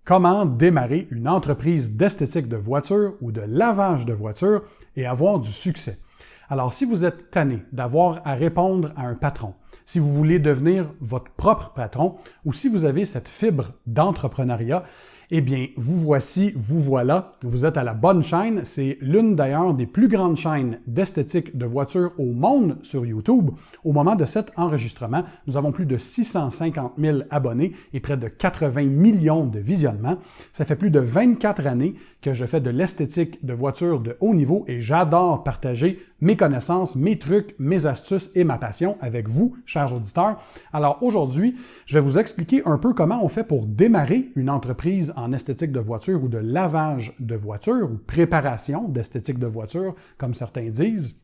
Comment démarrer une entreprise d'esthétique de voiture ou de lavage de voiture et avoir du succès? Alors, si vous êtes tanné d'avoir à répondre à un patron, si vous voulez devenir votre propre patron ou si vous avez cette fibre d'entrepreneuriat, eh bien, vous voici, vous voilà, vous êtes à la bonne chaîne. C'est l'une d'ailleurs des plus grandes chaînes d'esthétique de voitures au monde sur YouTube. Au moment de cet enregistrement, nous avons plus de 650 000 abonnés et près de 80 millions de visionnements. Ça fait plus de 24 années que je fais de l'esthétique de voitures de haut niveau et j'adore partager mes connaissances, mes trucs, mes astuces et ma passion avec vous, chers auditeurs. Alors aujourd'hui, je vais vous expliquer un peu comment on fait pour démarrer une entreprise en esthétique de voiture ou de lavage de voiture ou préparation d'esthétique de voiture, comme certains disent,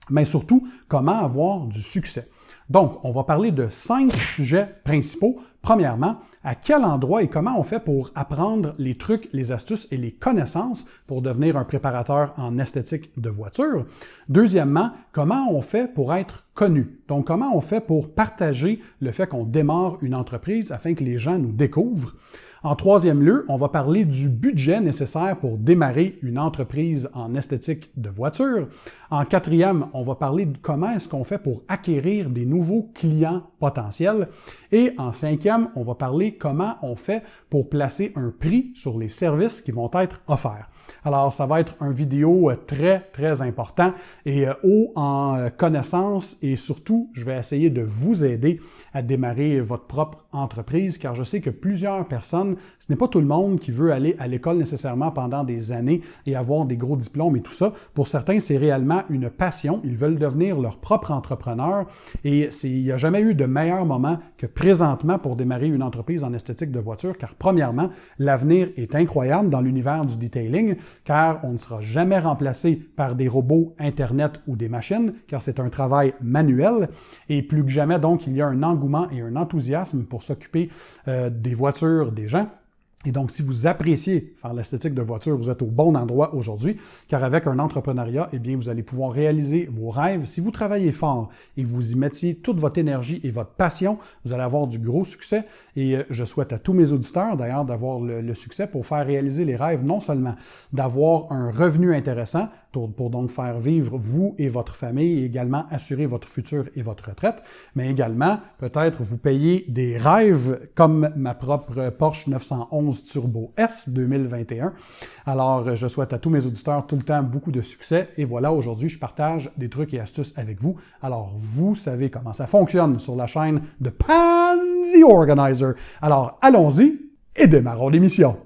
mais surtout comment avoir du succès. Donc, on va parler de 5 sujets principaux. Premièrement, à quel endroit et comment on fait pour apprendre les trucs, les astuces et les connaissances pour devenir un préparateur en esthétique de voiture. Deuxièmement, comment on fait pour être connu. Donc, comment on fait pour partager le fait qu'on démarre une entreprise afin que les gens nous découvrent. En troisième lieu, on va parler du budget nécessaire pour démarrer une entreprise en esthétique de voiture. En quatrième, on va parler de comment est-ce qu'on fait pour acquérir des nouveaux clients potentiels. Et en cinquième, on va parler comment on fait pour placer un prix sur les services qui vont être offerts. Alors, ça va être une vidéo très important et haut en connaissances et surtout, je vais essayer de vous aider à démarrer votre propre entreprise car je sais que plusieurs personnes, ce n'est pas tout le monde qui veut aller à l'école nécessairement pendant des années et avoir des gros diplômes et tout ça. Pour certains, c'est réellement une passion. Ils veulent devenir leur propre entrepreneur et il n'y a jamais eu de meilleur moment que présentement pour démarrer une entreprise en esthétique de voiture car premièrement, l'avenir est incroyable dans l'univers du detailing car on ne sera jamais remplacé par des robots, Internet ou des machines, car c'est un travail manuel. Et plus que jamais, donc, il y a un engouement et un enthousiasme pour s'occuper des voitures des gens. Et donc, si vous appréciez faire l'esthétique de voiture, vous êtes au bon endroit aujourd'hui, car avec un entrepreneuriat, eh bien, vous allez pouvoir réaliser vos rêves. Si vous travaillez fort et vous y mettiez toute votre énergie et votre passion, vous allez avoir du gros succès. Et je souhaite à tous mes auditeurs, d'ailleurs, d'avoir le succès pour faire réaliser les rêves, non seulement d'avoir un revenu intéressant, pour donc faire vivre vous et votre famille et également assurer votre futur et votre retraite, mais également peut-être vous payer des rêves comme ma propre Porsche 911 Turbo S 2021. Alors, je souhaite à tous mes auditeurs tout le temps beaucoup de succès et voilà, aujourd'hui, je partage des trucs et astuces avec vous. Alors, vous savez comment ça fonctionne sur la chaîne de Pan the Organizer. Alors, allons-y et démarrons l'émission.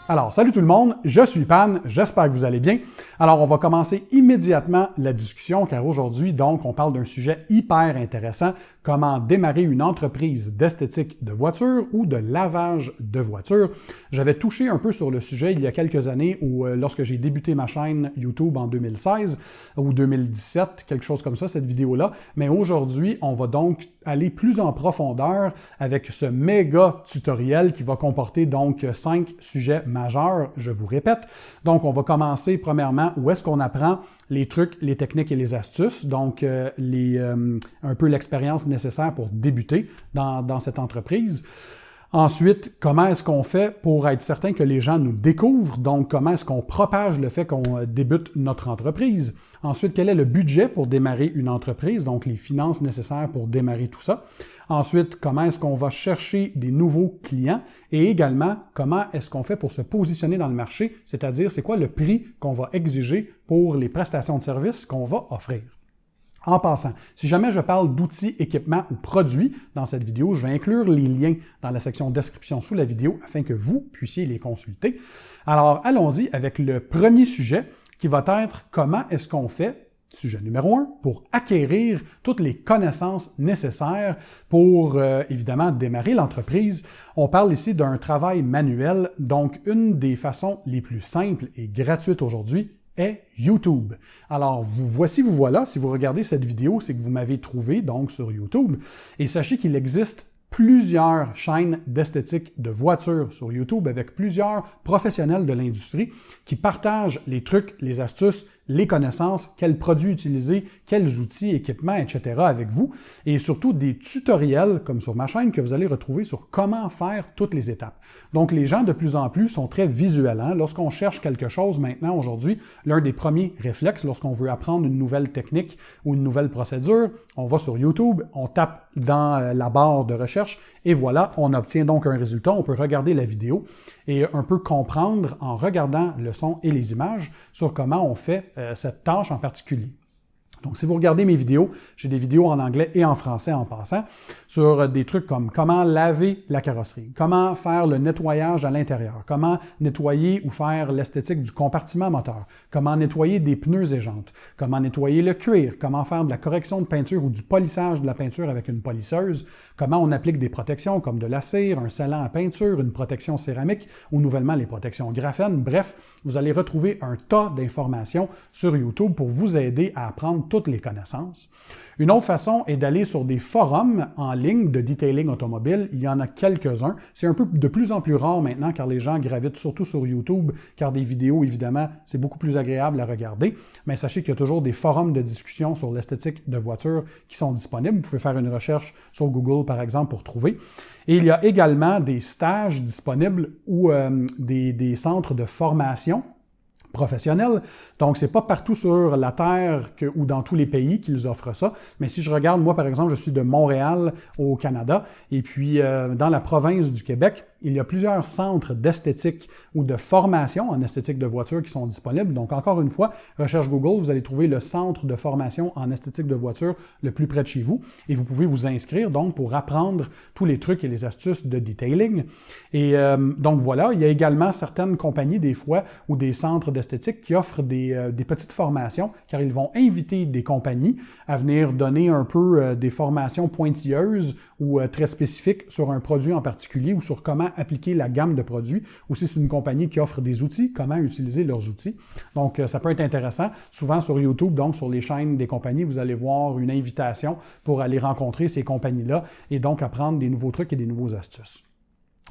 Alors, salut tout le monde, je suis Pan, j'espère que vous allez bien. Alors, on va commencer immédiatement la discussion car aujourd'hui, donc, on parle d'un sujet hyper intéressant, comment démarrer une entreprise d'esthétique de voiture ou de lavage de voiture. J'avais touché un peu sur le sujet il y a quelques années où, lorsque j'ai débuté ma chaîne YouTube en 2016 ou 2017, quelque chose comme ça, cette vidéo-là. Mais aujourd'hui, on va donc aller plus en profondeur avec ce méga tutoriel qui va comporter donc 5 sujets majeurs, je vous répète. Donc, on va commencer premièrement où est-ce qu'on apprend les trucs, les techniques et les astuces, donc un peu l'expérience nécessaire pour débuter dans cette entreprise. Ensuite, comment est-ce qu'on fait pour être certain que les gens nous découvrent? Donc, comment est-ce qu'on propage le fait qu'on débute notre entreprise? Ensuite, quel est le budget pour démarrer une entreprise? Donc, les finances nécessaires pour démarrer tout ça. Ensuite, comment est-ce qu'on va chercher des nouveaux clients? Et également, comment est-ce qu'on fait pour se positionner dans le marché? C'est-à-dire, c'est quoi le prix qu'on va exiger pour les prestations de services qu'on va offrir? En passant, si jamais je parle d'outils, équipements ou produits dans cette vidéo, je vais inclure les liens dans la section description sous la vidéo afin que vous puissiez les consulter. Alors, allons-y avec le premier sujet qui va être comment est-ce qu'on fait, sujet numéro 1, pour acquérir toutes les connaissances nécessaires pour, évidemment, démarrer l'entreprise. On parle ici d'un travail manuel, donc une des façons les plus simples et gratuites aujourd'hui est YouTube. Alors, vous voilà, si vous regardez cette vidéo, c'est que vous m'avez trouvé donc sur YouTube. Et sachez qu'il existe plusieurs chaînes d'esthétique de voitures sur YouTube avec plusieurs professionnels de l'industrie qui partagent les trucs, les astuces, les connaissances, quels produits utiliser, quels outils, équipements, etc. avec vous, et surtout des tutoriels, comme sur ma chaîne, que vous allez retrouver sur comment faire toutes les étapes. Donc, les gens, de plus en plus, sont très visuels. Lorsqu'on cherche quelque chose maintenant, aujourd'hui, l'un des premiers réflexes, lorsqu'on veut apprendre une nouvelle technique ou une nouvelle procédure, on va sur YouTube, on tape dans la barre de recherche, et voilà, on obtient donc un résultat. On peut regarder la vidéo et un peu comprendre en regardant le son et les images sur comment on fait cette tâche en particulier. Donc, si vous regardez mes vidéos, j'ai des vidéos en anglais et en français en passant, sur des trucs comme comment laver la carrosserie, comment faire le nettoyage à l'intérieur, comment nettoyer ou faire l'esthétique du compartiment moteur, comment nettoyer des pneus et jantes, comment nettoyer le cuir, comment faire de la correction de peinture ou du polissage de la peinture avec une polisseuse, comment on applique des protections comme de la cire, un scellant à peinture, une protection céramique ou nouvellement les protections graphène. Bref, vous allez retrouver un tas d'informations sur YouTube pour vous aider à apprendre toutes les connaissances. Une autre façon est d'aller sur des forums en ligne de detailing automobile. Il y en a quelques-uns. C'est un peu de plus en plus rare maintenant car les gens gravitent surtout sur YouTube, car des vidéos, évidemment, c'est beaucoup plus agréable à regarder. Mais sachez qu'il y a toujours des forums de discussion sur l'esthétique de voitures qui sont disponibles. Vous pouvez faire une recherche sur Google, par exemple, pour trouver. Et il y a également des stages disponibles ou des centres de formation professionnels. Donc, c'est pas partout sur la Terre ou dans tous les pays qu'ils offrent ça. Mais si je regarde, moi, par exemple, je suis de Montréal au Canada, et puis dans la province du Québec, il y a plusieurs centres d'esthétique ou de formation en esthétique de voiture qui sont disponibles. Donc, encore une fois, recherche Google, vous allez trouver le centre de formation en esthétique de voiture le plus près de chez vous et vous pouvez vous inscrire donc pour apprendre tous les trucs et les astuces de detailing. Et donc voilà, il y a également certaines compagnies des fois ou des centres d'esthétique qui offrent des petites formations car ils vont inviter des compagnies à venir donner un peu des formations pointilleuses ou très spécifiques sur un produit en particulier ou sur comment appliquer la gamme de produits, ou si c'est une compagnie qui offre des outils, comment utiliser leurs outils. Donc, ça peut être intéressant. Souvent sur YouTube, donc sur les chaînes des compagnies, vous allez voir une invitation pour aller rencontrer ces compagnies-là et donc apprendre des nouveaux trucs et des nouveaux astuces.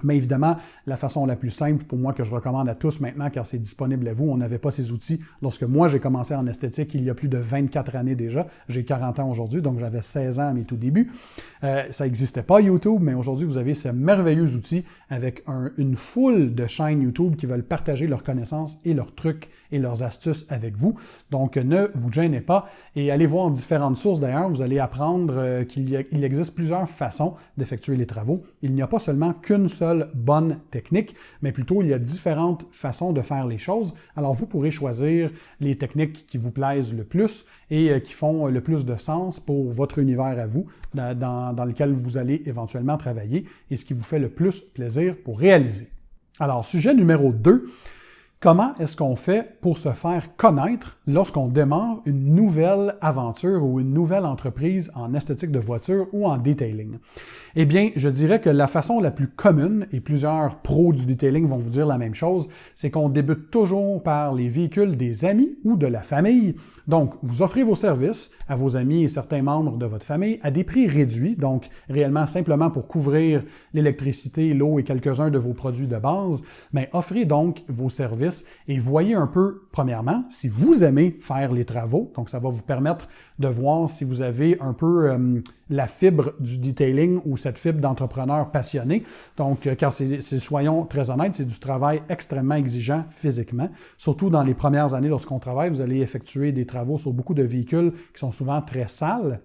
Mais évidemment, la façon la plus simple pour moi que je recommande à tous maintenant, car c'est disponible à vous, on n'avait pas ces outils lorsque moi j'ai commencé en esthétique il y a plus de 24 années déjà. J'ai 40 ans aujourd'hui, donc j'avais 16 ans à mes tout débuts. Ça n'existait pas YouTube, mais aujourd'hui vous avez ce merveilleux outil avec une foule de chaînes YouTube qui veulent partager leurs connaissances et leurs trucs et leurs astuces avec vous. Donc ne vous gênez pas et allez voir différentes sources d'ailleurs. Vous allez apprendre qu'il existe plusieurs façons d'effectuer les travaux. Il n'y a pas seulement qu'une seule bonne technique, mais plutôt il y a différentes façons de faire les choses. Alors vous pourrez choisir les techniques qui vous plaisent le plus et qui font le plus de sens pour votre univers à vous, dans lequel vous allez éventuellement travailler et ce qui vous fait le plus plaisir pour réaliser. Alors, sujet numéro 2. Comment est-ce qu'on fait pour se faire connaître lorsqu'on démarre une nouvelle aventure ou une nouvelle entreprise en esthétique de voiture ou en detailing? Eh bien, je dirais que la façon la plus commune, et plusieurs pros du detailing vont vous dire la même chose, c'est qu'on débute toujours par les véhicules des amis ou de la famille. Donc, vous offrez vos services à vos amis et certains membres de votre famille à des prix réduits, donc réellement simplement pour couvrir l'électricité, l'eau et quelques-uns de vos produits de base, mais offrez donc vos services et voyez un peu, premièrement, si vous aimez faire les travaux. Donc, ça va vous permettre de voir si vous avez un peu la fibre du detailing ou cette fibre d'entrepreneur passionné. Donc, car soyons très honnêtes, c'est du travail extrêmement exigeant physiquement. Surtout dans les premières années lorsqu'on travaille, vous allez effectuer des travaux sur beaucoup de véhicules qui sont souvent très sales.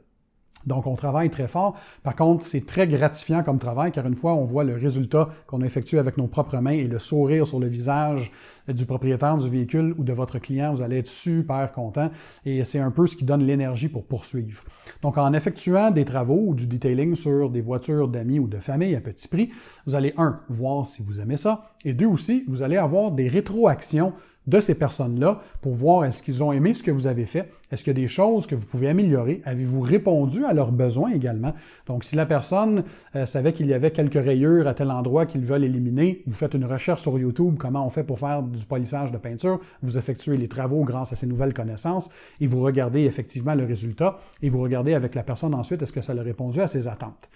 Donc, on travaille très fort. Par contre, c'est très gratifiant comme travail, car une fois on voit le résultat qu'on a effectué avec nos propres mains et le sourire sur le visage du propriétaire du véhicule ou de votre client, vous allez être super content et c'est un peu ce qui donne l'énergie pour poursuivre. Donc, en effectuant des travaux ou du detailing sur des voitures d'amis ou de famille à petit prix, vous allez, 1, voir si vous aimez ça, et 2 aussi, vous allez avoir des rétroactions de ces personnes-là pour voir est-ce qu'ils ont aimé ce que vous avez fait, est-ce qu'il y a des choses que vous pouvez améliorer, avez-vous répondu à leurs besoins également. Donc, si la personne savait qu'il y avait quelques rayures à tel endroit qu'ils veulent éliminer, vous faites une recherche sur YouTube, comment on fait pour faire du polissage de peinture, vous effectuez les travaux grâce à ces nouvelles connaissances et vous regardez effectivement le résultat et vous regardez avec la personne ensuite est-ce que ça a répondu à ses attentes.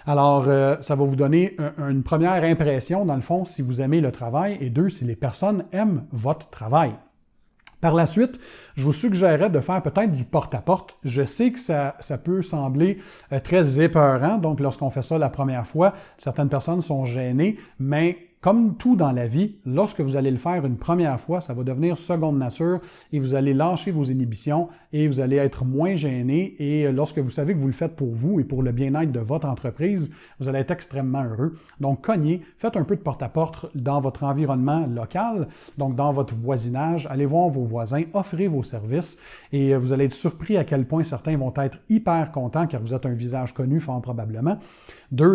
Alors, ça va vous donner une première impression, dans le fond, si vous aimez le travail, et 2, si les personnes aiment votre travail. Par la suite, je vous suggérerais de faire peut-être du porte-à-porte. Je sais que ça peut sembler très épeurant, donc lorsqu'on fait ça la première fois, certaines personnes sont gênées, mais comme tout dans la vie, lorsque vous allez le faire une première fois, ça va devenir seconde nature et vous allez lâcher vos inhibitions et vous allez être moins gêné. Et lorsque vous savez que vous le faites pour vous et pour le bien-être de votre entreprise, vous allez être extrêmement heureux. Donc, cognez, faites un peu de porte-à-porte dans votre environnement local, donc dans votre voisinage. Allez voir vos voisins, offrez vos services et vous allez être surpris à quel point certains vont être hyper contents car vous êtes un visage connu, fort probablement.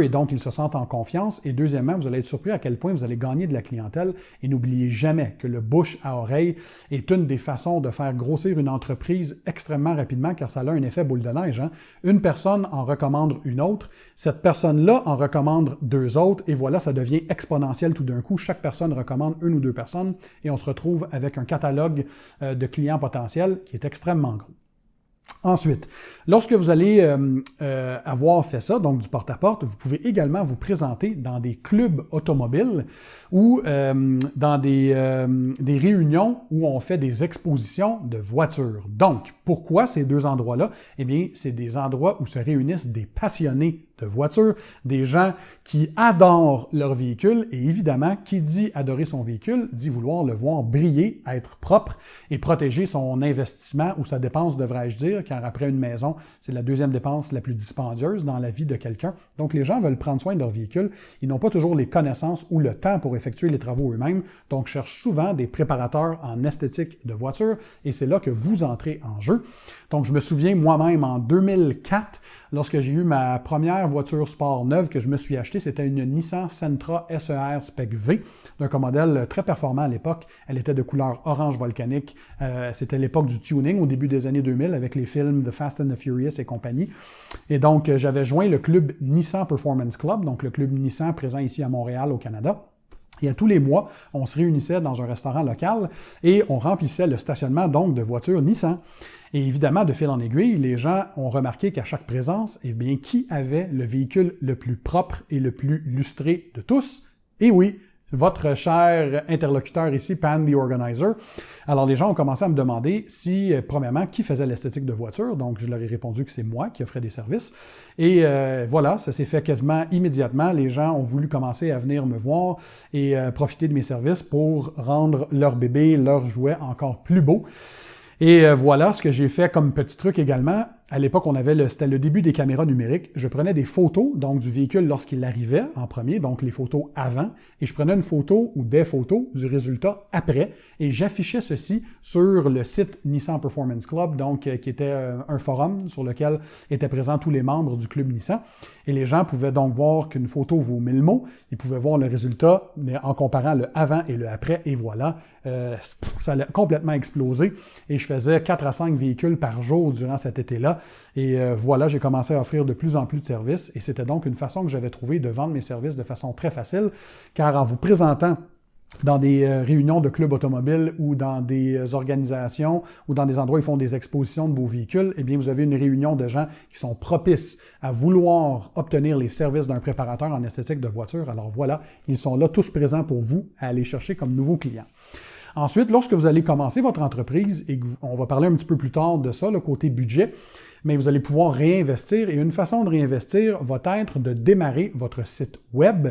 Et donc, ils se sentent en confiance. Et deuxièmement, vous allez être surpris à quel point vous allez gagner de la clientèle. Et n'oubliez jamais que le bouche à oreille est une des façons de faire grossir une entreprise extrêmement rapidement car ça a un effet boule de neige. Une personne en recommande une autre. Cette personne-là en recommande deux autres. Et voilà, ça devient exponentiel tout d'un coup. Chaque personne recommande une ou deux personnes et on se retrouve avec un catalogue de clients potentiels qui est extrêmement gros. Ensuite, lorsque vous allez avoir fait ça, donc du porte-à-porte, vous pouvez également vous présenter dans des clubs automobiles ou dans des réunions où on fait des expositions de voitures. Donc, pourquoi ces deux endroits-là? Eh bien, c'est des endroits où se réunissent des passionnés de voitures, des gens qui adorent leur véhicule et évidemment, qui dit adorer son véhicule, dit vouloir le voir briller, être propre et protéger son investissement ou sa dépense, devrais-je dire, car après une maison, c'est la deuxième dépense la plus dispendieuse dans la vie de quelqu'un. Donc, les gens veulent prendre soin de leur véhicule. Ils n'ont pas toujours les connaissances ou le temps pour effectuer les travaux eux-mêmes, donc cherchent souvent des préparateurs en esthétique de voitures et c'est là que vous entrez en jeu. Donc, je me souviens moi-même en 2004, lorsque j'ai eu ma première voiture sport neuve que je me suis achetée, c'était une Nissan Sentra SER Spec V, donc un modèle très performant à l'époque. Elle était de couleur orange volcanique. C'était l'époque du tuning au début des années 2000 avec les films The Fast and the Furious et compagnie. Et donc, j'avais joint le club Nissan Performance Club, donc le club Nissan présent ici à Montréal, au Canada. Et à tous les mois, on se réunissait dans un restaurant local et on remplissait le stationnement donc de voitures Nissan. Et évidemment, de fil en aiguille, les gens ont remarqué qu'à chaque présence, eh bien, qui avait le véhicule le plus propre et le plus lustré de tous? Et oui, votre cher interlocuteur ici, Pan the Organizer. Alors, les gens ont commencé à me demander si, premièrement, qui faisait l'esthétique de voiture. Donc, je leur ai répondu que c'est moi qui offrais des services. Et voilà, ça s'est fait quasiment immédiatement. Les gens ont voulu commencer à venir me voir et profiter de mes services pour rendre leur bébé, leur jouet encore plus beau. Et voilà ce que j'ai fait comme petit truc également. À l'époque, c'était le début des caméras numériques. Je prenais des photos donc du véhicule lorsqu'il arrivait en premier, donc les photos avant, et je prenais une photo ou des photos du résultat après, et j'affichais ceci sur le site Nissan Performance Club, donc qui était un forum sur lequel étaient présents tous les membres du club Nissan. Et les gens pouvaient donc voir qu'une photo vaut 1000 mots. Ils pouvaient voir le résultat en comparant le avant et le après, et voilà, ça a complètement explosé. Et je faisais 4 à 5 véhicules par jour durant cet été-là. Et voilà, j'ai commencé à offrir de plus en plus de services et c'était donc une façon que j'avais trouvé de vendre mes services de façon très facile, car en vous présentant dans des réunions de clubs automobiles ou dans des organisations ou dans des endroits où ils font des expositions de beaux véhicules, eh bien, vous avez une réunion de gens qui sont propices à vouloir obtenir les services d'un préparateur en esthétique de voiture. Alors voilà, ils sont là tous présents pour vous à aller chercher comme nouveaux clients. Ensuite, lorsque vous allez commencer votre entreprise, et on va parler un petit peu plus tard de ça, le côté budget, mais vous allez pouvoir réinvestir et une façon de réinvestir va être de démarrer votre site web,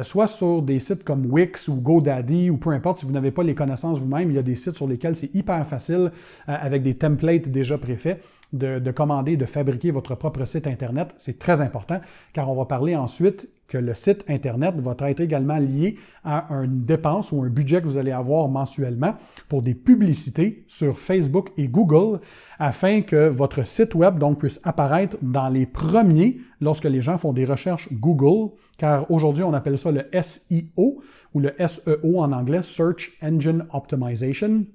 soit sur des sites comme Wix ou GoDaddy ou peu importe, si vous n'avez pas les connaissances vous-même, il y a des sites sur lesquels c'est hyper facile avec des templates déjà préfaits de commander, de fabriquer votre propre site Internet. C'est très important car on va parler ensuite que le site Internet va être également lié à une dépense ou un budget que vous allez avoir mensuellement pour des publicités sur Facebook et Google afin que votre site web donc puisse apparaître dans les premiers lorsque les gens font des recherches Google, car aujourd'hui on appelle ça le SEO ou le SEO en anglais, Search Engine Optimization.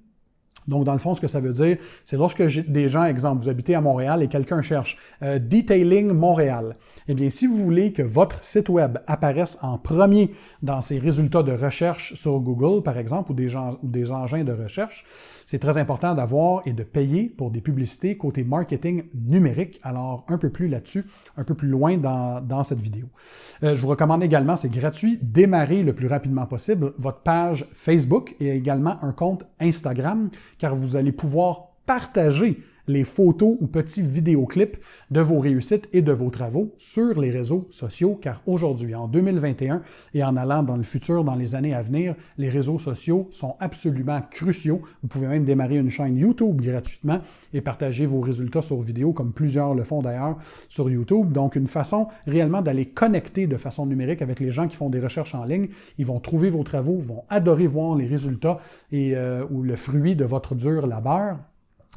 Donc, dans le fond, ce que ça veut dire, c'est lorsque des gens, exemple, vous habitez à Montréal et quelqu'un cherche Detailing Montréal. Eh bien, si vous voulez que votre site web apparaisse en premier dans ces résultats de recherche sur Google, par exemple, ou des engins de recherche, c'est très important d'avoir et de payer pour des publicités côté marketing numérique. Alors, un peu plus là-dessus, un peu plus loin dans cette vidéo. Je vous recommande également, c'est gratuit, démarrer le plus rapidement possible votre page Facebook et également un compte Instagram car vous allez pouvoir partager les photos ou petits vidéoclips de vos réussites et de vos travaux sur les réseaux sociaux, car aujourd'hui, en 2021 et en allant dans le futur, dans les années à venir, les réseaux sociaux sont absolument cruciaux. Vous pouvez même démarrer une chaîne YouTube gratuitement et partager vos résultats sur vidéo, comme plusieurs le font d'ailleurs sur YouTube. Donc, une façon réellement d'aller connecter de façon numérique avec les gens qui font des recherches en ligne. Ils vont trouver vos travaux, vont adorer voir les résultats et ou le fruit de votre dur labeur,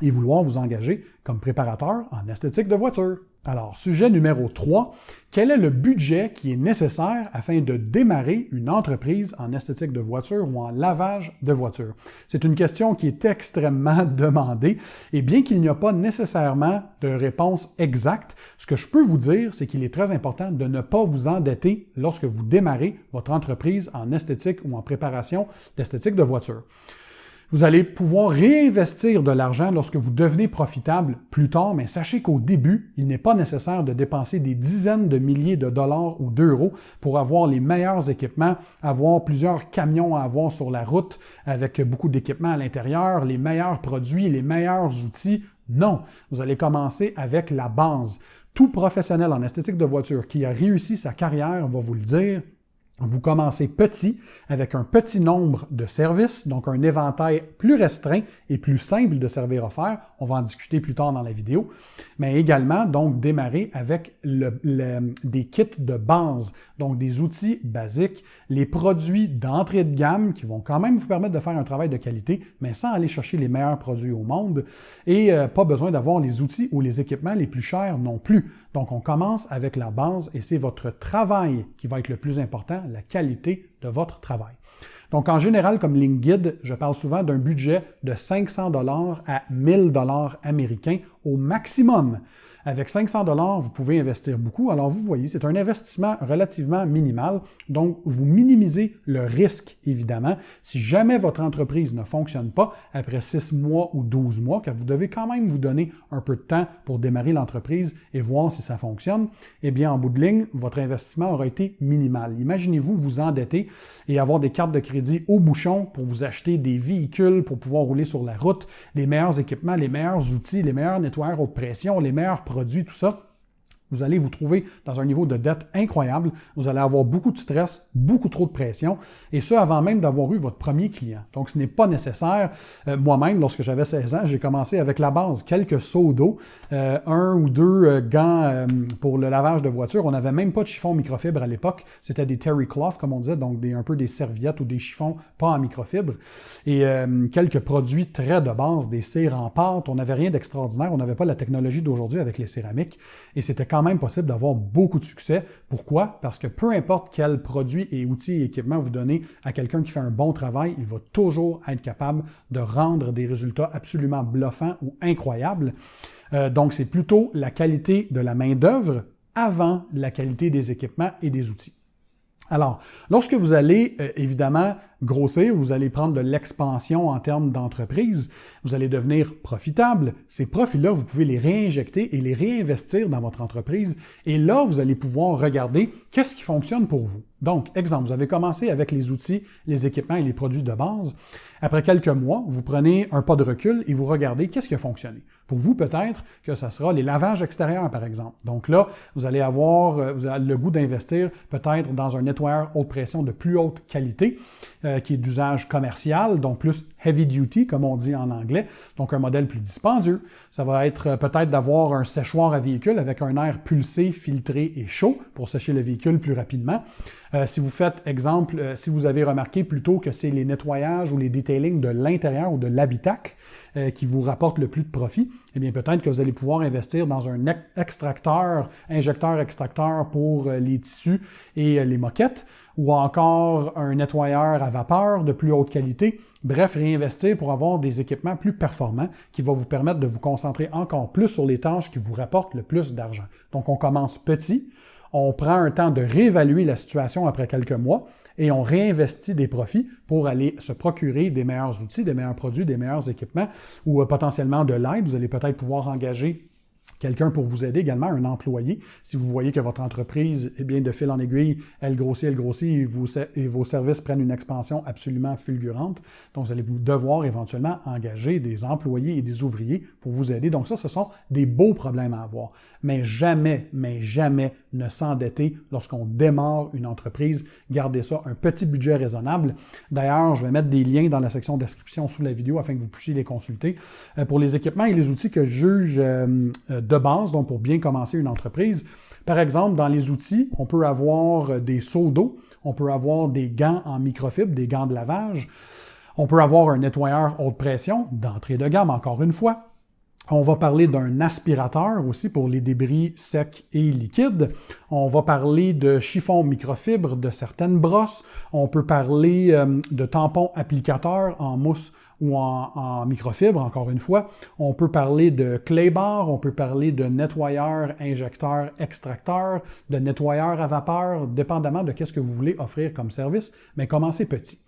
et vouloir vous engager comme préparateur en esthétique de voiture. Alors, sujet numéro 3, quel est le budget qui est nécessaire afin de démarrer une entreprise en esthétique de voiture ou en lavage de voiture? C'est une question qui est extrêmement demandée et bien qu'il n'y a pas nécessairement de réponse exacte, ce que je peux vous dire, c'est qu'il est très important de ne pas vous endetter lorsque vous démarrez votre entreprise en esthétique ou en préparation d'esthétique de voiture. Vous allez pouvoir réinvestir de l'argent lorsque vous devenez profitable plus tard, mais sachez qu'au début, il n'est pas nécessaire de dépenser des dizaines de milliers de dollars ou d'euros pour avoir les meilleurs équipements, avoir plusieurs camions à avoir sur la route avec beaucoup d'équipements à l'intérieur, les meilleurs produits, les meilleurs outils. Non, vous allez commencer avec la base. Tout professionnel en esthétique de voiture qui a réussi sa carrière va vous le dire. Vous commencez petit, avec un petit nombre de services, donc un éventail plus restreint et plus simple de servir offert. On va en discuter plus tard dans la vidéo. Mais également, donc, démarrer avec des kits de base, donc des outils basiques, les produits d'entrée de gamme qui vont quand même vous permettre de faire un travail de qualité, mais sans aller chercher les meilleurs produits au monde et pas besoin d'avoir les outils ou les équipements les plus chers non plus. Donc, on commence avec la base et c'est votre travail qui va être le plus important, la qualité de votre travail. Donc, en général, comme ligne guide, je parle souvent d'un budget de 500 $ à 1000 $ américains au maximum. Avec 500 $, vous pouvez investir beaucoup. Alors, vous voyez, c'est un investissement relativement minimal. Donc, vous minimisez le risque, évidemment. Si jamais votre entreprise ne fonctionne pas après 6 mois ou 12 mois, car vous devez quand même vous donner un peu de temps pour démarrer l'entreprise et voir si ça fonctionne, eh bien, en bout de ligne, votre investissement aura été minimal. Imaginez-vous vous endetter et avoir des cartes de crédit au bouchon pour vous acheter des véhicules pour pouvoir rouler sur la route, les meilleurs équipements, les meilleurs outils, les meilleurs nettoyeurs haute pression, les meilleurs produits, tout ça. Vous allez vous trouver dans un niveau de dette incroyable. Vous allez avoir beaucoup de stress, beaucoup trop de pression, et ce, avant même d'avoir eu votre premier client. Donc, ce n'est pas nécessaire. Moi-même, lorsque j'avais 16 ans, j'ai commencé avec la base, quelques seaux d'eau, 1 ou 2 gants pour le lavage de voiture. On n'avait même pas de chiffon microfibre à l'époque. C'était des terry cloth, comme on disait, donc un peu des serviettes ou des chiffons pas en microfibre. Et quelques produits très de base, des cires en pâte. On n'avait rien d'extraordinaire. On n'avait pas la technologie d'aujourd'hui avec les céramiques. Et c'était quand même possible d'avoir beaucoup de succès. Pourquoi? Parce que peu importe quel produit et outils et équipements vous donnez à quelqu'un qui fait un bon travail, il va toujours être capable de rendre des résultats absolument bluffants ou incroyables. Donc, c'est plutôt la qualité de la main-d'œuvre avant la qualité des équipements et des outils. Alors, lorsque vous allez évidemment grossir, vous allez prendre de l'expansion en termes d'entreprise, vous allez devenir profitable. Ces profits-là, vous pouvez les réinjecter et les réinvestir dans votre entreprise. Et là, vous allez pouvoir regarder qu'est-ce qui fonctionne pour vous. Donc, exemple, vous avez commencé avec les outils, les équipements et les produits de base. Après quelques mois, vous prenez un pas de recul et vous regardez qu'est-ce qui a fonctionné. Pour vous, peut-être que ça sera les lavages extérieurs, par exemple. Donc là, vous allez avoir le goût d'investir peut-être dans un nettoyeur haute pression de plus haute qualité, qui est d'usage commercial, donc plus heavy duty, comme on dit en anglais, donc un modèle plus dispendieux. Ça va être peut-être d'avoir un séchoir à véhicule avec un air pulsé, filtré et chaud pour sécher le véhicule plus rapidement. Si vous faites, exemple, si vous avez remarqué plutôt que c'est les nettoyages ou les detailing de l'intérieur ou de l'habitacle qui vous rapportent le plus de profit, eh bien peut-être que vous allez pouvoir investir dans un injecteur-extracteur pour les tissus et les moquettes, ou encore un nettoyeur à vapeur de plus haute qualité. Bref, réinvestir pour avoir des équipements plus performants qui vont vous permettre de vous concentrer encore plus sur les tâches qui vous rapportent le plus d'argent. Donc, on commence petit, on prend un temps de réévaluer la situation après quelques mois et on réinvestit des profits pour aller se procurer des meilleurs outils, des meilleurs produits, des meilleurs équipements ou potentiellement de l'aide. Vous allez peut-être pouvoir engager Quelqu'un pour vous aider également, un employé. Si vous voyez que votre entreprise, eh bien, de fil en aiguille, elle grossit et vos services prennent une expansion absolument fulgurante. Donc, vous allez devoir éventuellement engager des employés et des ouvriers pour vous aider. Donc, ça, ce sont des beaux problèmes à avoir. Mais jamais ne s'endetter lorsqu'on démarre une entreprise. Gardez ça, un petit budget raisonnable. D'ailleurs, je vais mettre des liens dans la section description sous la vidéo afin que vous puissiez les consulter. Pour les équipements et les outils que je juge de base, donc pour bien commencer une entreprise. Par exemple, dans les outils, on peut avoir des seaux d'eau, on peut avoir des gants en microfibre, des gants de lavage, on peut avoir un nettoyeur haute pression, d'entrée de gamme encore une fois. On va parler d'un aspirateur aussi pour les débris secs et liquides. On va parler de chiffons microfibre, de certaines brosses. On peut parler de tampons applicateurs en mousse ou en microfibre, encore une fois. On peut parler de clay bar, on peut parler de nettoyeur, injecteur, extracteur, de nettoyeur à vapeur, dépendamment de ce que vous voulez offrir comme service, mais commencez petit.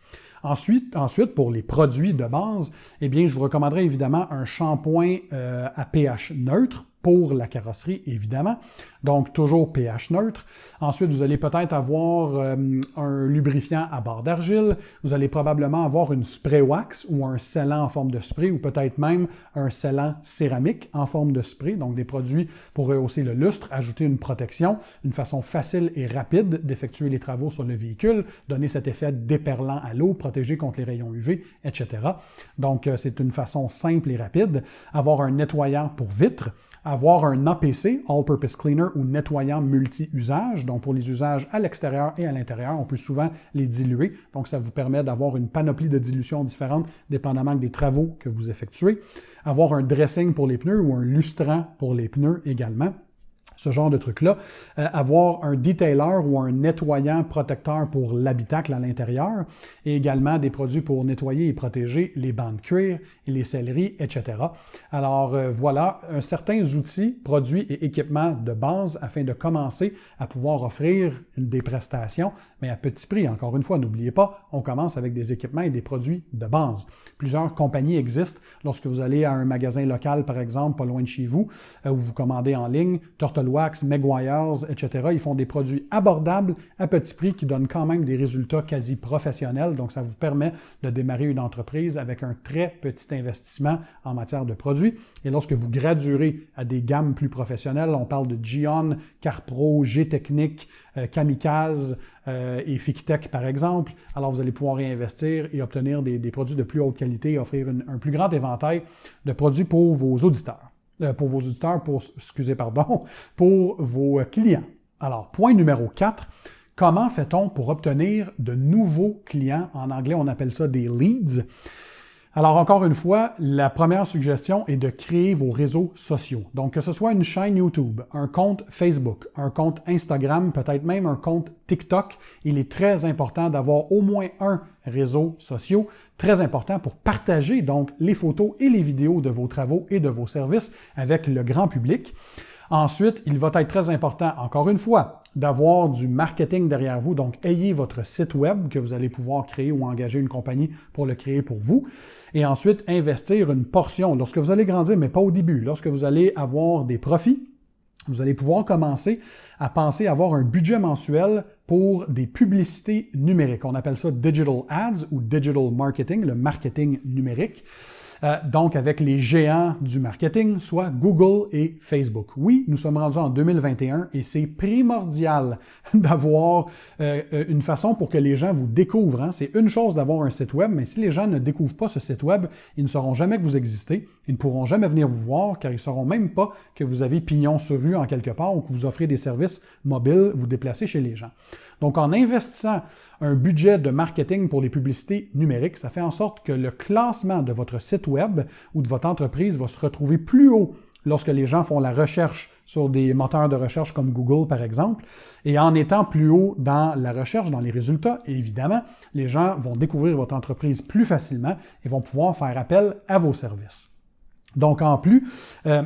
Ensuite, pour les produits de base, eh bien, je vous recommanderais évidemment un shampoing à pH neutre pour la carrosserie, évidemment. Donc, toujours pH neutre. Ensuite, vous allez peut-être avoir un lubrifiant à barre d'argile. Vous allez probablement avoir une spray wax ou un scellant en forme de spray ou peut-être même un scellant céramique en forme de spray. Donc, des produits pour rehausser le lustre, ajouter une protection, une façon facile et rapide d'effectuer les travaux sur le véhicule, donner cet effet déperlant à l'eau, protéger contre les rayons UV, etc. Donc, c'est une façon simple et rapide. Avoir un nettoyant pour vitres. Avoir un APC, All-Purpose Cleaner, ou nettoyant multi-usage. Donc, pour les usages à l'extérieur et à l'intérieur, on peut souvent les diluer. Donc, ça vous permet d'avoir une panoplie de dilutions différentes, dépendamment des travaux que vous effectuez. Avoir un dressing pour les pneus ou un lustrant pour les pneus également. Ce genre de truc-là. Avoir un detailer ou un nettoyant protecteur pour l'habitacle à l'intérieur et également des produits pour nettoyer et protéger les bancs de cuir et les selleries, etc. Alors voilà, certains outils, produits et équipements de base afin de commencer à pouvoir offrir des prestations, mais à petit prix. Encore une fois, n'oubliez pas, on commence avec des équipements et des produits de base. Plusieurs compagnies existent. Lorsque vous allez à un magasin local, par exemple, pas loin de chez vous, où vous commandez en ligne, Turtle Wax, Meguiar's, etc. Ils font des produits abordables à petit prix qui donnent quand même des résultats quasi professionnels. Donc, ça vous permet de démarrer une entreprise avec un très petit investissement en matière de produits. Et lorsque vous graduerez à des gammes plus professionnelles, on parle de Gion, Carpro, G-Technique, Kamikaze et Fictech, par exemple, alors vous allez pouvoir réinvestir et obtenir des produits de plus haute qualité et offrir un plus grand éventail de produits pour vos auditeurs. Pour vos clients. Alors, point numéro 4, comment fait-on pour obtenir de nouveaux clients? En anglais, on appelle ça des leads. Alors, encore une fois, la première suggestion est de créer vos réseaux sociaux. Donc, que ce soit une chaîne YouTube, un compte Facebook, un compte Instagram, peut-être même un compte TikTok, il est très important d'avoir au moins un réseau social, très important pour partager donc les photos et les vidéos de vos travaux et de vos services avec le grand public. Ensuite, il va être très important, encore une fois, d'avoir du marketing derrière vous. Donc, ayez votre site web que vous allez pouvoir créer ou engager une compagnie pour le créer pour vous. Et ensuite, investir une portion. Lorsque vous allez grandir, mais pas au début, lorsque vous allez avoir des profits, vous allez pouvoir commencer à penser à avoir un budget mensuel pour des publicités numériques. On appelle ça Digital Ads ou Digital Marketing, le marketing numérique. Donc, avec les géants du marketing, soit Google et Facebook. Oui, nous sommes rendus en 2021 et c'est primordial d'avoir une façon pour que les gens vous découvrent. Hein. C'est une chose d'avoir un site web, mais si les gens ne découvrent pas ce site web, ils ne sauront jamais que vous existez. Ils ne pourront jamais venir vous voir car ils ne sauront même pas que vous avez pignon sur rue en quelque part ou que vous offrez des services mobiles, vous déplacez chez les gens. Donc, en investissant un budget de marketing pour les publicités numériques, ça fait en sorte que le classement de votre site web ou de votre entreprise va se retrouver plus haut lorsque les gens font la recherche sur des moteurs de recherche comme Google, par exemple. Et en étant plus haut dans la recherche, dans les résultats, évidemment, les gens vont découvrir votre entreprise plus facilement et vont pouvoir faire appel à vos services. Donc, en plus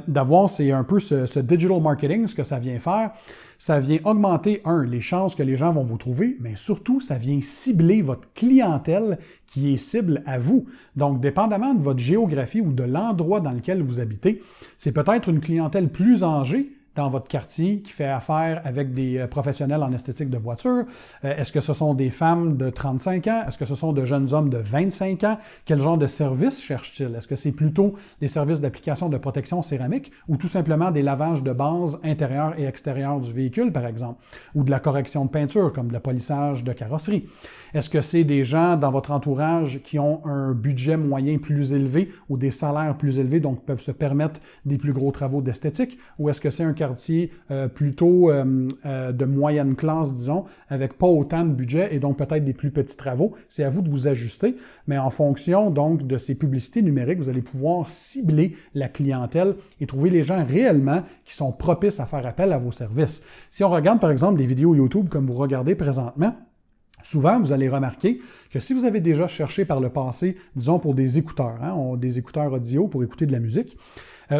d'avoir c'est un peu ce digital marketing, ce que ça vient faire, ça vient augmenter, les chances que les gens vont vous trouver, mais surtout, ça vient cibler votre clientèle qui est cible à vous. Donc, dépendamment de votre géographie ou de l'endroit dans lequel vous habitez, c'est peut-être une clientèle plus âgée dans votre quartier qui fait affaire avec des professionnels en esthétique de voiture? Est-ce que ce sont des femmes de 35 ans? Est-ce que ce sont de jeunes hommes de 25 ans? Quel genre de services cherchent-ils? Est-ce que c'est plutôt des services d'application de protection céramique ou tout simplement des lavages de base intérieur et extérieur du véhicule, par exemple, ou de la correction de peinture, comme de la polissage de carrosserie? Est-ce que c'est des gens dans votre entourage qui ont un budget moyen plus élevé ou des salaires plus élevés, donc peuvent se permettre des plus gros travaux d'esthétique? Ou est-ce que c'est un quartier plutôt de moyenne classe, disons, avec pas autant de budget et donc peut-être des plus petits travaux? C'est à vous de vous ajuster, mais en fonction donc de ces publicités numériques, vous allez pouvoir cibler la clientèle et trouver les gens réellement qui sont propices à faire appel à vos services. Si on regarde par exemple des vidéos YouTube comme vous regardez présentement, souvent, vous allez remarquer que si vous avez déjà cherché par le passé, disons pour des écouteurs, des écouteurs audio pour écouter de la musique,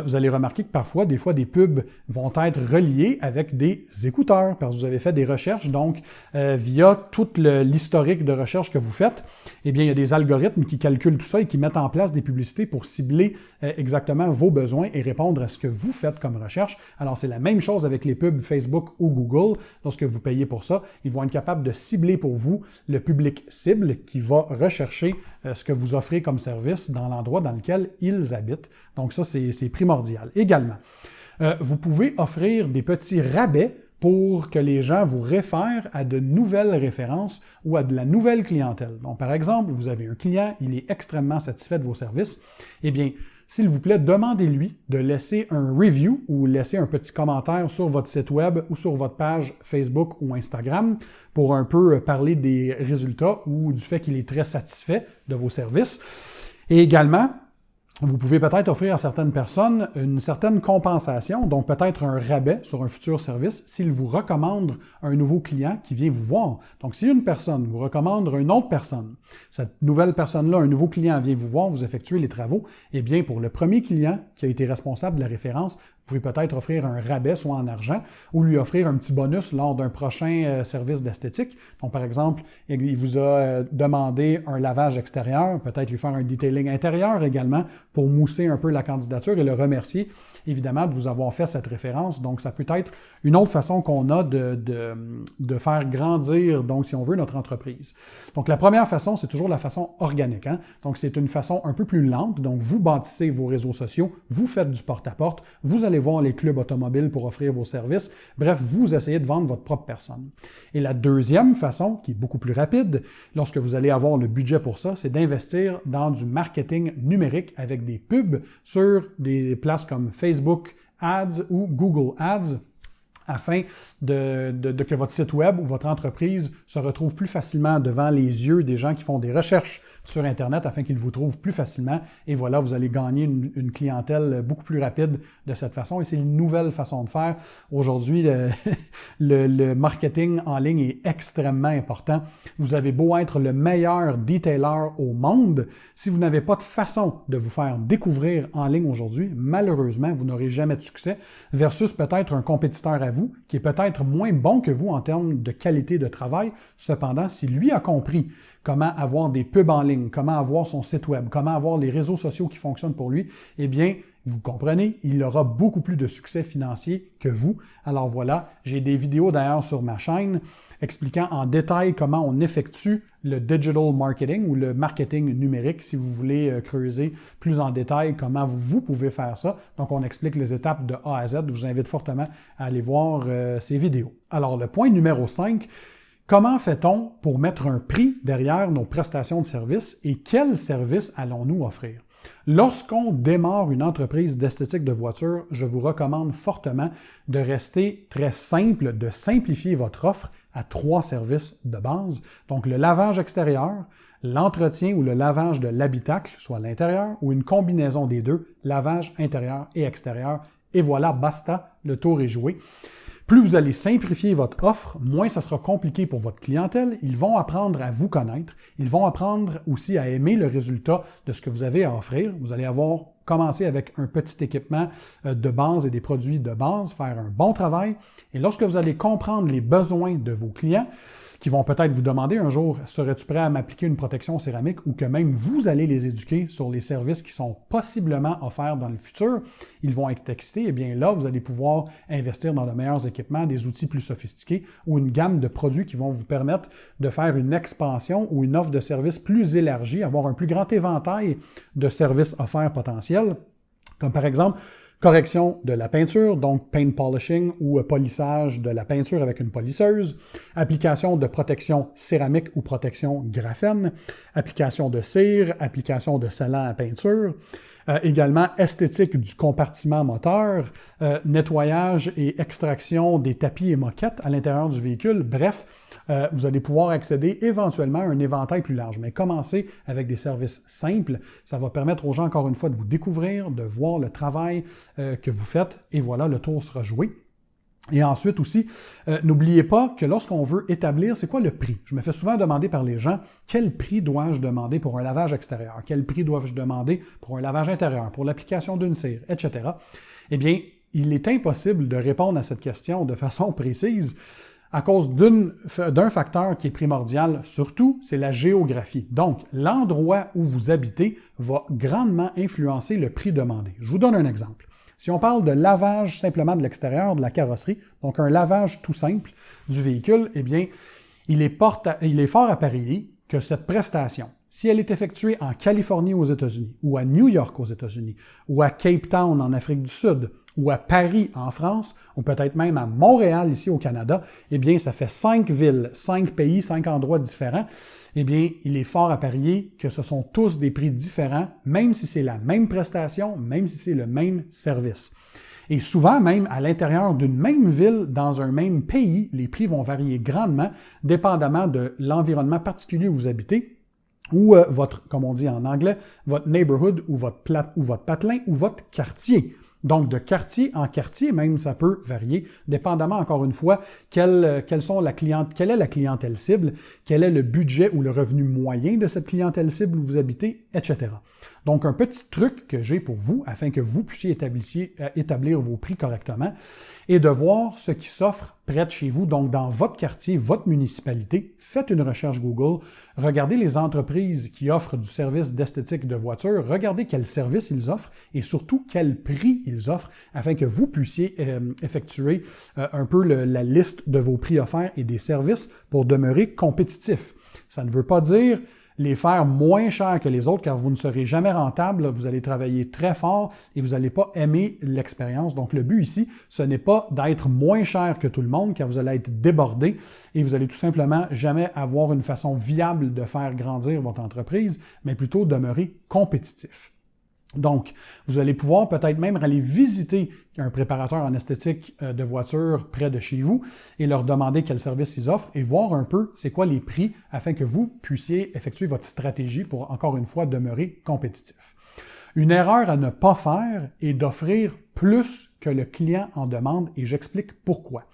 vous allez remarquer que parfois, des fois, des pubs vont être reliés avec des écouteurs parce que vous avez fait des recherches. Donc, via tout l'historique de recherche que vous faites, eh bien, il y a des algorithmes qui calculent tout ça et qui mettent en place des publicités pour cibler exactement vos besoins et répondre à ce que vous faites comme recherche. Alors, c'est la même chose avec les pubs Facebook ou Google. Lorsque vous payez pour ça, ils vont être capables de cibler pour vous le public cible qui va rechercher ce que vous offrez comme service dans l'endroit dans lequel ils habitent. Donc ça, c'est primordial. Également, vous pouvez offrir des petits rabais pour que les gens vous réfèrent à de nouvelles références ou à de la nouvelle clientèle. Donc, par exemple, vous avez un client, il est extrêmement satisfait de vos services. Eh bien, s'il vous plaît, demandez-lui de laisser un review ou laisser un petit commentaire sur votre site web ou sur votre page Facebook ou Instagram pour un peu parler des résultats ou du fait qu'il est très satisfait de vos services. Et également, vous pouvez peut-être offrir à certaines personnes une certaine compensation, donc peut-être un rabais sur un futur service s'ils vous recommandent un nouveau client qui vient vous voir. Donc, si une personne vous recommande une autre personne, cette nouvelle personne-là, un nouveau client vient vous voir, vous effectuez les travaux, eh bien, pour le premier client qui a été responsable de la référence, vous pouvez peut-être offrir un rabais, soit en argent, ou lui offrir un petit bonus lors d'un prochain service d'esthétique. Donc, par exemple, il vous a demandé un lavage extérieur, peut-être lui faire un detailing intérieur également pour mousser un peu la candidature et le remercier, évidemment, de vous avoir fait cette référence. Donc, ça peut être une autre façon qu'on a de faire grandir, donc, si on veut, notre entreprise. Donc, la première façon, c'est toujours la façon organique. Donc, c'est une façon un peu plus lente. Donc, vous bâtissez vos réseaux sociaux, vous faites du porte-à-porte, vous allez voir les clubs automobiles pour offrir vos services. Bref, vous essayez de vendre votre propre personne. Et la deuxième façon, qui est beaucoup plus rapide, lorsque vous allez avoir le budget pour ça, c'est d'investir dans du marketing numérique avec des pubs sur des places comme Facebook Ads ou Google Ads, afin que votre site web ou votre entreprise se retrouve plus facilement devant les yeux des gens qui font des recherches sur Internet afin qu'ils vous trouvent plus facilement. Et voilà, vous allez gagner une clientèle beaucoup plus rapide de cette façon. Et c'est une nouvelle façon de faire. Aujourd'hui, le marketing en ligne est extrêmement important. Vous avez beau être le meilleur detailer au monde, si vous n'avez pas de façon de vous faire découvrir en ligne aujourd'hui, malheureusement, vous n'aurez jamais de succès versus peut-être un compétiteur à vous qui est peut-être moins bon que vous en termes de qualité de travail. Cependant, si lui a compris comment avoir des pubs en ligne, comment avoir son site web, comment avoir les réseaux sociaux qui fonctionnent pour lui, eh bien, vous comprenez, il aura beaucoup plus de succès financier que vous. Alors voilà, j'ai des vidéos d'ailleurs sur ma chaîne expliquant en détail comment on effectue le digital marketing ou le marketing numérique si vous voulez creuser plus en détail comment vous pouvez faire ça. Donc, on explique les étapes de A à Z. Je vous invite fortement à aller voir ces vidéos. Alors, le point numéro 5, comment fait-on pour mettre un prix derrière nos prestations de services et quels services allons-nous offrir? Lorsqu'on démarre une entreprise d'esthétique de voiture, je vous recommande fortement de rester très simple, de simplifier votre offre à 3 services de base. Donc, le lavage extérieur, l'entretien ou le lavage de l'habitacle, soit l'intérieur, ou une combinaison des deux, lavage intérieur et extérieur. Et voilà, basta, le tour est joué. Plus vous allez simplifier votre offre, moins ça sera compliqué pour votre clientèle. Ils vont apprendre à vous connaître. Ils vont apprendre aussi à aimer le résultat de ce que vous avez à offrir. Vous allez avoir commencer avec un petit équipement de base et des produits de base, faire un bon travail. Et lorsque vous allez comprendre les besoins de vos clients, qui vont peut-être vous demander un jour, serais-tu prêt à m'appliquer une protection céramique, ou que même vous allez les éduquer sur les services qui sont possiblement offerts dans le futur, ils vont être excités, et bien là, vous allez pouvoir investir dans de meilleurs équipements, des outils plus sophistiqués ou une gamme de produits qui vont vous permettre de faire une expansion ou une offre de services plus élargie, avoir un plus grand éventail de services offerts potentiels, comme par exemple correction de la peinture, donc paint polishing ou polissage de la peinture avec une polisseuse, application de protection céramique ou protection graphène, application de cire, application de scellant à peinture, également esthétique du compartiment moteur, nettoyage et extraction des tapis et moquettes à l'intérieur du véhicule, bref, vous allez pouvoir accéder éventuellement à un éventail plus large. Mais commencez avec des services simples. Ça va permettre aux gens, encore une fois, de vous découvrir, de voir le travail que vous faites, et voilà, le tour sera joué. Et ensuite aussi, n'oubliez pas que lorsqu'on veut établir, c'est quoi le prix? Je me fais souvent demander par les gens, quel prix dois-je demander pour un lavage extérieur? Quel prix dois-je demander pour un lavage intérieur, pour l'application d'une cire, etc. Eh bien, il est impossible de répondre à cette question de façon précise à cause d'un facteur qui est primordial, surtout, c'est la géographie. Donc, l'endroit où vous habitez va grandement influencer le prix demandé. Je vous donne un exemple. Si on parle de lavage simplement de l'extérieur de la carrosserie, donc un lavage tout simple du véhicule, eh bien, il est fort à parier que cette prestation, si elle est effectuée en Californie aux États-Unis, ou à New York aux États-Unis, ou à Cape Town en Afrique du Sud, ou à Paris en France, ou peut-être même à Montréal ici au Canada, eh bien, ça fait 5 villes, 5 pays, 5 endroits différents. Eh bien, il est fort à parier que ce sont tous des prix différents, même si c'est la même prestation, même si c'est le même service. Et souvent, même à l'intérieur d'une même ville, dans un même pays, les prix vont varier grandement, dépendamment de l'environnement particulier où vous habitez, ou votre, comme on dit en anglais, votre neighborhood, ou votre patelin, ou votre quartier. Donc, de quartier en quartier, même, ça peut varier, dépendamment, encore une fois, quelle est la clientèle cible, quel est le budget ou le revenu moyen de cette clientèle cible où vous habitez, etc. Donc, un petit truc que j'ai pour vous, afin que vous puissiez établir vos prix correctement, est de voir ce qui s'offre près de chez vous, donc dans votre quartier, votre municipalité. Faites une recherche Google, regardez les entreprises qui offrent du service d'esthétique de voiture, regardez quels services ils offrent et surtout quel prix ils offrent, afin que vous puissiez effectuer un peu la liste de vos prix offerts et des services pour demeurer compétitif. Ça ne veut pas dire les faire moins cher que les autres, car vous ne serez jamais rentable, vous allez travailler très fort et vous n'allez pas aimer l'expérience. Donc, le but ici, ce n'est pas d'être moins cher que tout le monde, car vous allez être débordé et vous allez tout simplement jamais avoir une façon viable de faire grandir votre entreprise, mais plutôt demeurer compétitif. Donc, vous allez pouvoir peut-être même aller visiter un préparateur en esthétique de voiture près de chez vous et leur demander quel service ils offrent et voir un peu c'est quoi les prix afin que vous puissiez effectuer votre stratégie pour, encore une fois, demeurer compétitif. Une erreur à ne pas faire est d'offrir plus que le client en demande et j'explique pourquoi.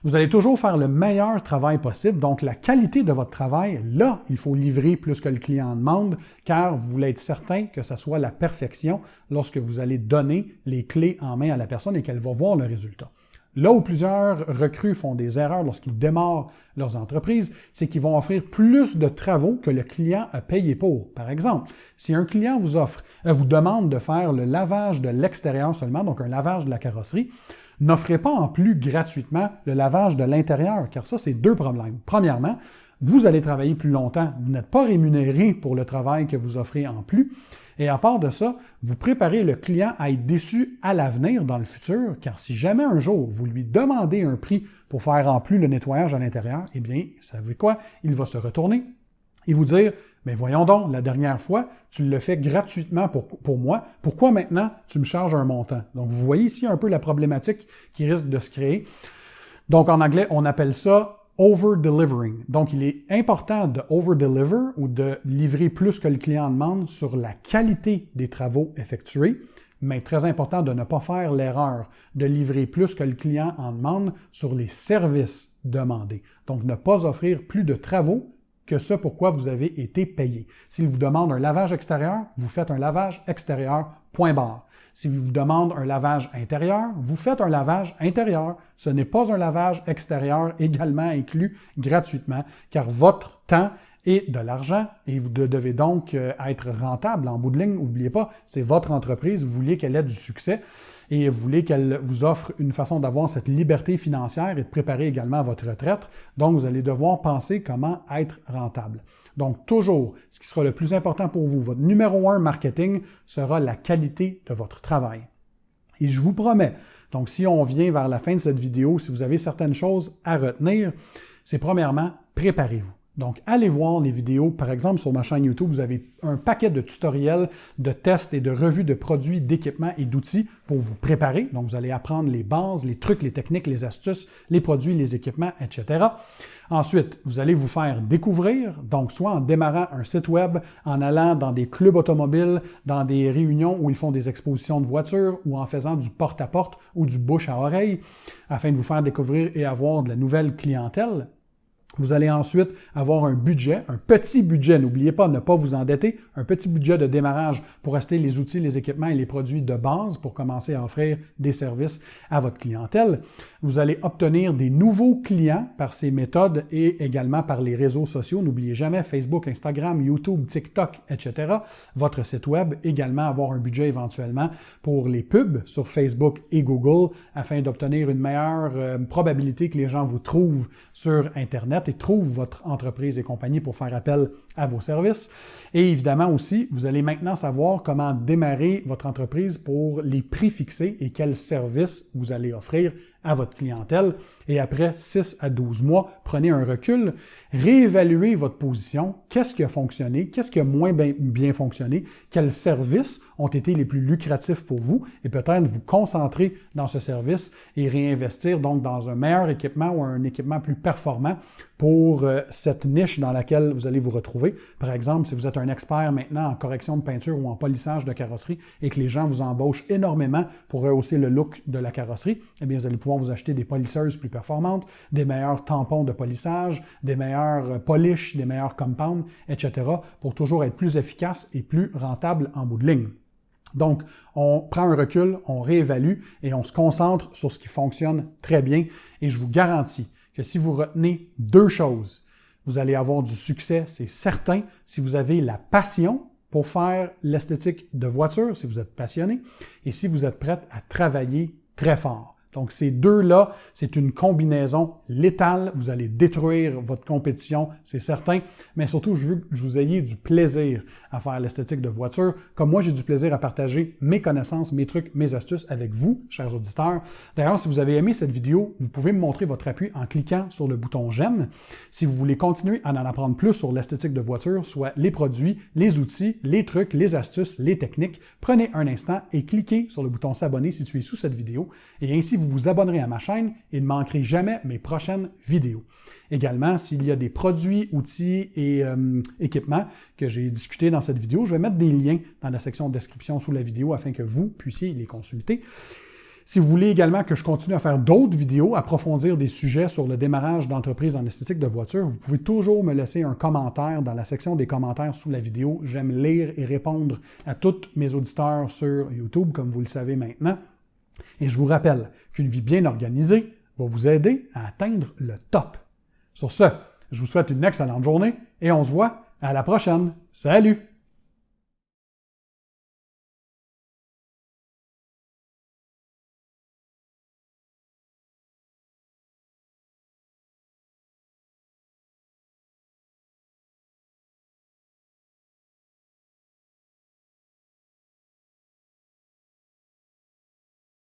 Vous allez toujours faire le meilleur travail possible, donc la qualité de votre travail, là, il faut livrer plus que le client en demande, car vous voulez être certain que ça soit la perfection lorsque vous allez donner les clés en main à la personne et qu'elle va voir le résultat. Là où plusieurs recrues font des erreurs lorsqu'ils démarrent leurs entreprises, c'est qu'ils vont offrir plus de travaux que le client a payé pour. Par exemple, si un client vous demande de faire le lavage de l'extérieur seulement, donc un lavage de la carrosserie, n'offrez pas en plus gratuitement le lavage de l'intérieur, car ça, c'est deux problèmes. Premièrement, vous allez travailler plus longtemps, vous n'êtes pas rémunéré pour le travail que vous offrez en plus, et à part de ça, vous préparez le client à être déçu à l'avenir, dans le futur, car si jamais un jour vous lui demandez un prix pour faire en plus le nettoyage à l'intérieur, eh bien, savez quoi? Il va se retourner et vous dire « Mais voyons donc, la dernière fois, tu le fais gratuitement pour moi, pourquoi maintenant tu me charges un montant? » Donc, vous voyez ici un peu la problématique qui risque de se créer. Donc, en anglais, on appelle ça « over-delivering ». Donc, il est important de over-deliver ou de livrer plus que le client en demande sur la qualité des travaux effectués, mais très important de ne pas faire l'erreur de livrer plus que le client en demande sur les services demandés. Donc, ne pas offrir plus de travaux que ce pourquoi vous avez été payé. S'il vous demande un lavage extérieur, vous faites un lavage extérieur, point barre. S'il vous demande un lavage intérieur, vous faites un lavage intérieur. Ce n'est pas un lavage extérieur également inclus gratuitement, car votre temps est de l'argent et vous devez donc être rentable en bout de ligne. N'oubliez pas, c'est votre entreprise, vous voulez qu'elle ait du succès et vous voulez qu'elle vous offre une façon d'avoir cette liberté financière et de préparer également votre retraite. Donc, vous allez devoir penser comment être rentable. Donc, toujours, ce qui sera le plus important pour vous, votre numéro 1 marketing sera la qualité de votre travail. Et je vous promets, donc si on vient vers la fin de cette vidéo, si vous avez certaines choses à retenir, c'est premièrement, préparez-vous. Donc, allez voir les vidéos. Par exemple, sur ma chaîne YouTube, vous avez un paquet de tutoriels, de tests et de revues de produits, d'équipements et d'outils pour vous préparer. Donc, vous allez apprendre les bases, les trucs, les techniques, les astuces, les produits, les équipements, etc. Ensuite, vous allez vous faire découvrir, donc soit en démarrant un site web, en allant dans des clubs automobiles, dans des réunions où ils font des expositions de voitures ou en faisant du porte-à-porte ou du bouche à oreille, afin de vous faire découvrir et avoir de la nouvelle clientèle. Vous allez ensuite avoir un budget, un petit budget, n'oubliez pas de ne pas vous endetter, un petit budget de démarrage pour acheter les outils, les équipements et les produits de base pour commencer à offrir des services à votre clientèle. Vous allez obtenir des nouveaux clients par ces méthodes et également par les réseaux sociaux. N'oubliez jamais Facebook, Instagram, YouTube, TikTok, etc. Votre site web, également avoir un budget éventuellement pour les pubs sur Facebook et Google afin d'obtenir une meilleure probabilité que les gens vous trouvent sur Internet et trouve votre entreprise et compagnie pour faire appel à vos services. Et évidemment aussi, vous allez maintenant savoir comment démarrer votre entreprise pour les prix fixés et quels services vous allez offrir à votre clientèle. Et après 6 à 12 mois, prenez un recul, réévaluez votre position, qu'est-ce qui a fonctionné, qu'est-ce qui a moins bien fonctionné, quels services ont été les plus lucratifs pour vous et peut-être vous concentrer dans ce service et réinvestir donc dans un meilleur équipement ou un équipement plus performant pour cette niche dans laquelle vous allez vous retrouver. Par exemple, si vous êtes un expert maintenant en correction de peinture ou en polissage de carrosserie et que les gens vous embauchent énormément pour rehausser le look de la carrosserie, eh bien, vous allez pouvoir vous acheter des polisseuses plus performantes, des meilleurs tampons de polissage, des meilleurs polishes, des meilleurs compounds, etc. pour toujours être plus efficace et plus rentable en bout de ligne. Donc, on prend un recul, on réévalue et on se concentre sur ce qui fonctionne très bien. Et je vous garantis que si vous retenez 2 choses, vous allez avoir du succès, c'est certain, si vous avez la passion pour faire l'esthétique de voiture, si vous êtes passionné, et si vous êtes prêt à travailler très fort. Donc, ces deux-là, c'est une combinaison létale. Vous allez détruire votre compétition, c'est certain. Mais surtout, je veux que vous ayez du plaisir à faire l'esthétique de voiture. Comme moi, j'ai du plaisir à partager mes connaissances, mes trucs, mes astuces avec vous, chers auditeurs. D'ailleurs, si vous avez aimé cette vidéo, vous pouvez me montrer votre appui en cliquant sur le bouton « J'aime ». Si vous voulez continuer à en apprendre plus sur l'esthétique de voiture, soit les produits, les outils, les trucs, les astuces, les techniques, prenez un instant et cliquez sur le bouton « S'abonner » situé sous cette vidéo. Et ainsi, vous vous abonnerez à ma chaîne et ne manquerez jamais mes prochaines vidéos. Également, s'il y a des produits, outils et équipements que j'ai discutés dans cette vidéo, je vais mettre des liens dans la section de description sous la vidéo afin que vous puissiez les consulter. Si vous voulez également que je continue à faire d'autres vidéos, approfondir des sujets sur le démarrage d'entreprise en esthétique de voiture, vous pouvez toujours me laisser un commentaire dans la section des commentaires sous la vidéo. J'aime lire et répondre à tous mes auditeurs sur YouTube, comme vous le savez maintenant. Et je vous rappelle qu'une vie bien organisée va vous aider à atteindre le top. Sur ce, je vous souhaite une excellente journée et on se voit à la prochaine. Salut!